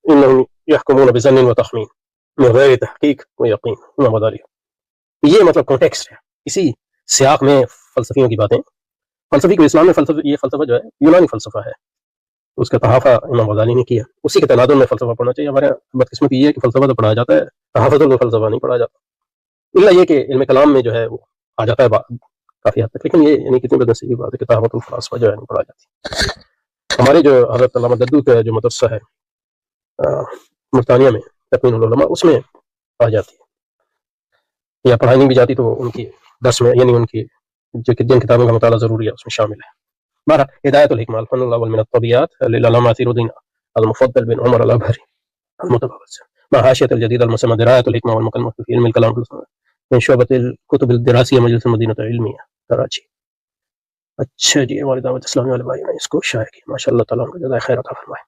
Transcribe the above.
انہم یحکمون بظن وتخمین من غیر تحقیق و یقین ومداری. یہ مطلب کانٹیکسٹ ہے. اسی سیاق میں فلسفیوں کی باتیں. فلسفی کو اسلام میں یہ فلسفہ جو ہے یونانی فلسفہ ہے، اس کا تحافہ امام غزالی نے کیا. اسی کے تناظر میں فلسفہ پڑھنا چاہیے. ہمارے بدقسمتی یہ ہے کہ فلسفہ تو پڑھایا جاتا ہے، تحافظ میں فلسفہ نہیں پڑھا جاتا، الا یہ کہ علم کلام میں جو ہے وہ آ جاتا ہے کافی حد تک، لیکن یہ یعنی کتنی بدنصیبی کی بات ہے کہ تحافظ الفلاسفہ جو ہے نہیں پڑھا جاتی. ہمارے جو حضرت علامہ ددو کا جو مدرسہ ہے ملتانیہ میں تکوین العلماء، اس میں آ جاتی ہے، یا پڑھائی نہیں بھی جاتی تو ان کی درس میں یعنی ان کی جن کتابوں کا مطالعہ ضروری ہے اس میں شامل ہے. بہرحال ہدایت الحکمہ الفن الاول من الطبیعات للعلامہ اثیر الدین المفضل بن عمر الابہری المتبرز مع حاشیۃ الجدید المسمى درایۃ الحکمہ والمکلمہ فی علم الکلام من شعبۃ الکتب الدراسیہ مجلس المدینہ العلمیہ کراچی. اچھا جی، ہماری دعوت اسلامی والے بھائی نے اس کو شائع کیا، ماشاء اللہ تعالیٰ ان کو جزائے خیر عطا فرمائے.